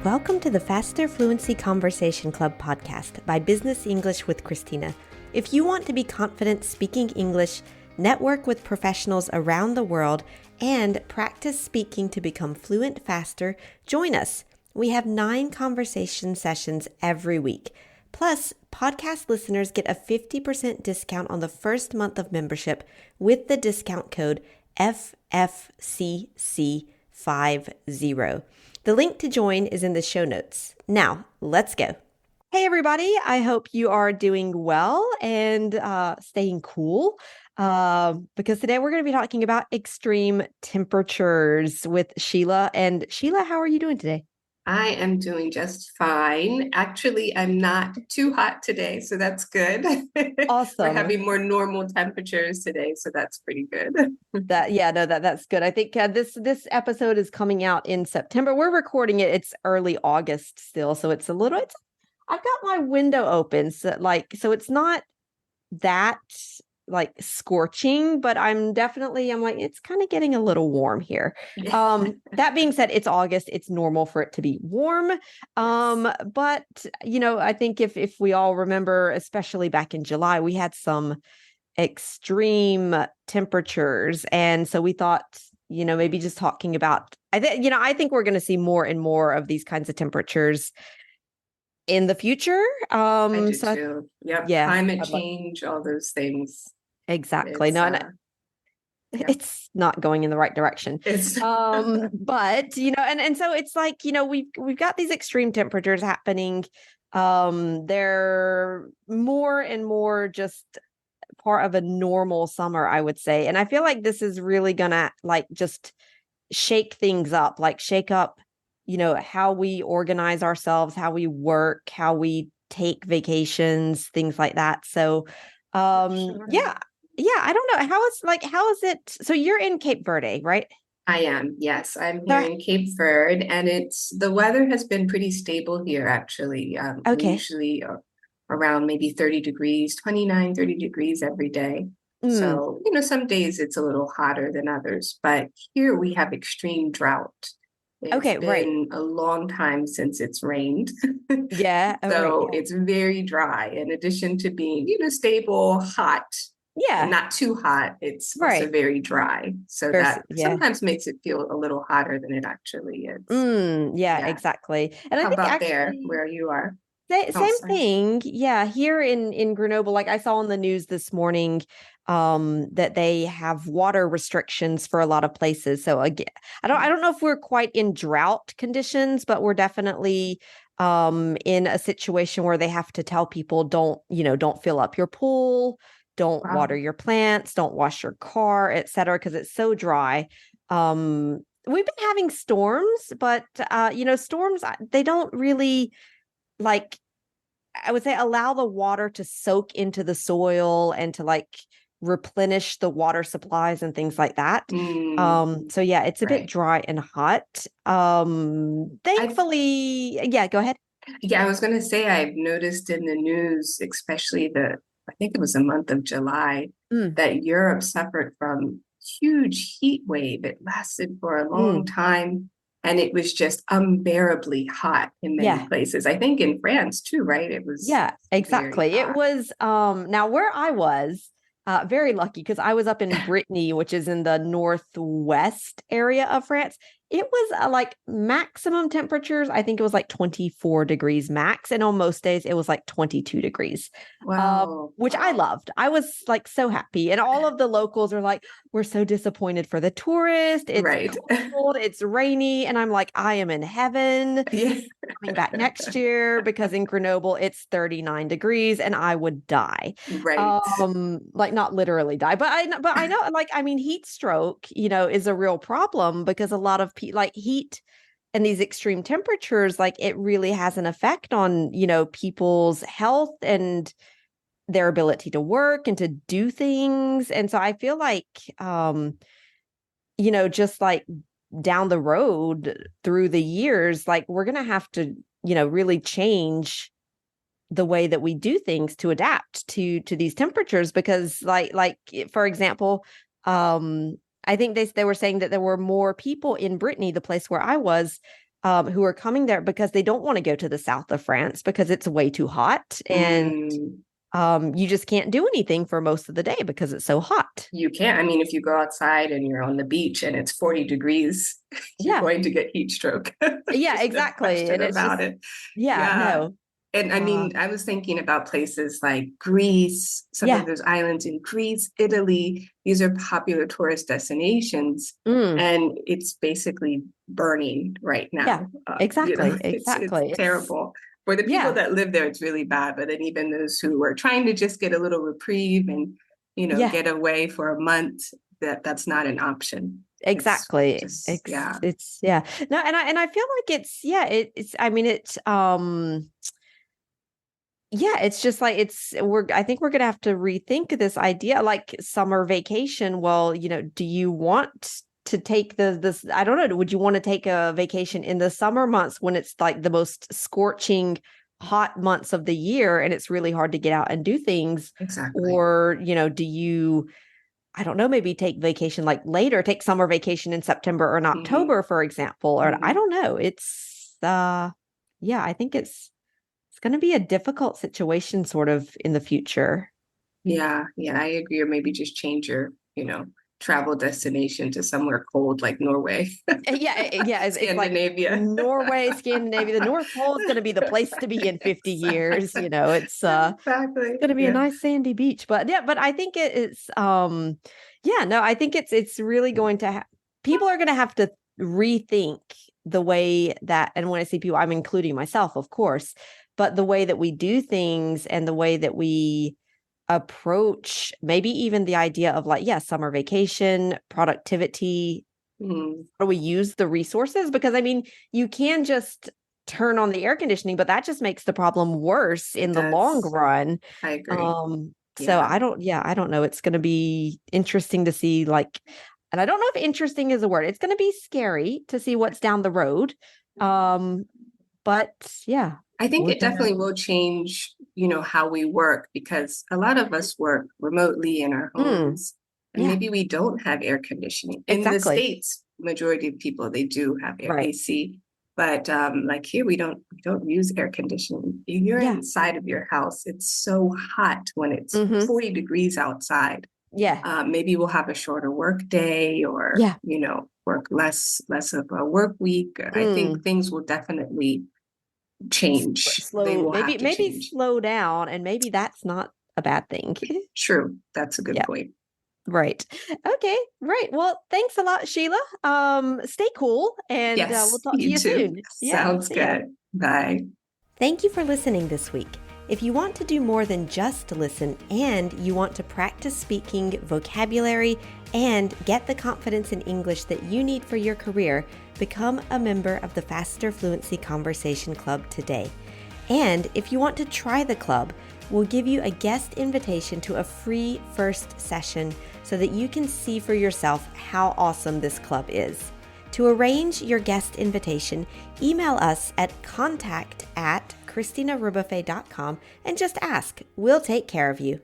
Welcome to the Faster Fluency Conversation Club podcast by Business English with Christina. If you want to be confident speaking English, network with professionals around the world, and practice speaking to become fluent faster, join us. We have 9 conversation sessions every week. Plus, podcast listeners get a 50% discount on the first month of membership with the discount code FFCC50. The link to join is in the show notes. Now, let's go. Hey, everybody. I hope you are doing well and staying cool because today we're going to be talking about extreme temperatures with Sheila. And Sheila, how are you doing today? I am doing just fine. Actually, I'm not too hot today, so that's good. Awesome. We're having more normal temperatures today, so that's pretty good. That's good. I think this episode is coming out in September. We're recording it. It's early August still, so I've got my window open, so it's not that scorching, but I'm it's kind of getting a little warm here. That being said, it's August. It's normal for it to be warm. But I think if we all remember, especially back in July, we had some extreme temperatures. And so we thought, maybe just talking about, I think we're going to see more and more of these kinds of temperatures in the future. I do too. Yep. Yeah, climate change, all those things. Exactly. It's not going in the right direction. But and so it's we've got these extreme temperatures happening. They're more and more just part of a normal summer, I would say. And I feel like this is really gonna just shake things up, shake up, how we organize ourselves, how we work, how we take vacations, things like that. So sure. Yeah, I don't know. How is it? So you're in Cape Verde, right? I am. Yes, I'm here in Cape Verde, and the weather has been pretty stable here, actually. Okay. Usually around maybe 30 degrees, 29, 30 degrees every day. So, some days it's a little hotter than others, but here we have extreme drought. It's been a long time since it's rained. Yeah. It's very dry. In addition to being, stable, hot. Yeah. And not too hot. It's also very dry. So that sometimes makes it feel a little hotter than it actually is. Yeah, exactly. And how about there where you are? Same thing. Yeah. Here in Grenoble, I saw on the news this morning that they have water restrictions for a lot of places. So again, I don't know if we're quite in drought conditions, but we're definitely in a situation where they have to tell people don't fill up your pool. Don't water your plants, don't wash your car, et cetera, because it's so dry. We've been having storms, but, storms, they don't really, I would say, allow the water to soak into the soil and to, replenish the water supplies and things like that. So, yeah, it's a bit dry and hot. Thankfully, go ahead. Yeah, I was going to say, I've noticed in the news, especially I think it was the month of July, that Europe suffered from huge heat wave. It lasted for a long time, and it was just unbearably hot in many places. I think in France too, right? It was exactly. It was now where I was very lucky because I was up in Brittany, which is in the northwest area of France. It was maximum temperatures. I think it was 24 degrees max. And on most days it was 22 degrees, which I loved. I was so happy. And all of the locals are we're so disappointed for the tourist. It's cold, it's rainy. And I'm I am in heaven. Coming back next year because in Grenoble it's 39 degrees and I would die. Right. Not literally die, but I know, heat stroke, is a real problem because a lot of heat and these extreme temperatures, it really has an effect on, people's health and their ability to work and to do things. And so I feel just down the road through the years, we're going to have to, really change the way that we do things to adapt to these temperatures because for example, I think they were saying that there were more people in Brittany, the place where I was, who are coming there because they don't want to go to the south of France because it's way too hot. And Mm. you just can't do anything for most of the day because it's so hot. You can't. I mean, if you go outside and you're on the beach and it's 40 degrees, you're Yeah. going to get heat stroke. Yeah, Just no exactly. question And it's about just, it. yeah, Yeah. no. And I Uh, mean, I was thinking about places like Greece, some of yeah. those islands in Greece, Italy. These are popular tourist destinations, Mm, and it's basically burning right yeah, now. exactly. It's Exactly. It's, terrible. For the people yeah. that live there, it's really bad. But then even those who are trying to just get a little reprieve and Yeah. get away for a month, that's not an option. It's Exactly. just, yeah, It's yeah. No, and I feel like it's yeah, it's I mean yeah, it's just like I think we're gonna have to rethink this idea like summer vacation. Well, do you want to take this I don't know, would you want to take a vacation in the summer months when it's like the most scorching hot months of the year and it's really hard to get out and do things? exactly. Or, do you I don't know, maybe take vacation like later, take summer vacation in September or in Hmm. October, for example, or I Hmm. don't know. Yeah, I think it's going to be a difficult situation sort of in the future. Yeah, yeah, I agree. Or maybe just change your, travel destination to somewhere cold like Norway, Yeah, it's like Scandinavia. Norway, Scandinavia, the North Pole is going to be the place to be in 50 years. Exactly. It's going to be a Yeah. nice sandy beach, but yeah, but I think it's yeah, no, I think it's really going to people are going to have to rethink the way that, and when I see people, I'm including myself, of course, but the way that we do things and the way that we approach maybe even the idea of like, yeah, summer vacation, productivity, Mm, how do we use the resources? Because I mean, you can just turn on the air conditioning, but that just makes the problem worse it in the long does. run. I agree. So Yeah. I don't know. It's going to be interesting to see like, and I don't know if interesting is a word. It's going to be scary to see what's down the road. Um, but yeah, I think we're it gonna, definitely will change, how we work because a lot of us work remotely in our mm, homes and yeah, maybe we don't have air conditioning. In the exactly. States, majority of people they do have air Right. AC. But like here we don't use air conditioning. If you're Yeah. inside of your house, it's so hot when it's Hmm. 40 degrees outside. Yeah. Maybe we'll have a shorter work day or, Yeah. work less of a work week. I think Mm. things will definitely change. They Slow, will have to maybe change. slow down, and maybe that's not a bad thing. True. That's a good Yeah. point. Right. Okay. Right. Well, thanks a lot, Sheila. Stay cool and we'll Yes, talk to you you too. soon. Yeah. Sounds See ya. good. Bye. Thank you for listening this week. If you want to do more than just listen and you want to practice speaking vocabulary and get the confidence in English that you need for your career, become a member of the Faster Fluency Conversation Club today. And if you want to try the club, we'll give you a guest invitation to a free first session so that you can see for yourself how awesome this club is. To arrange your guest invitation, email us at contact@christinarubafe.com and just ask. We'll take care of you.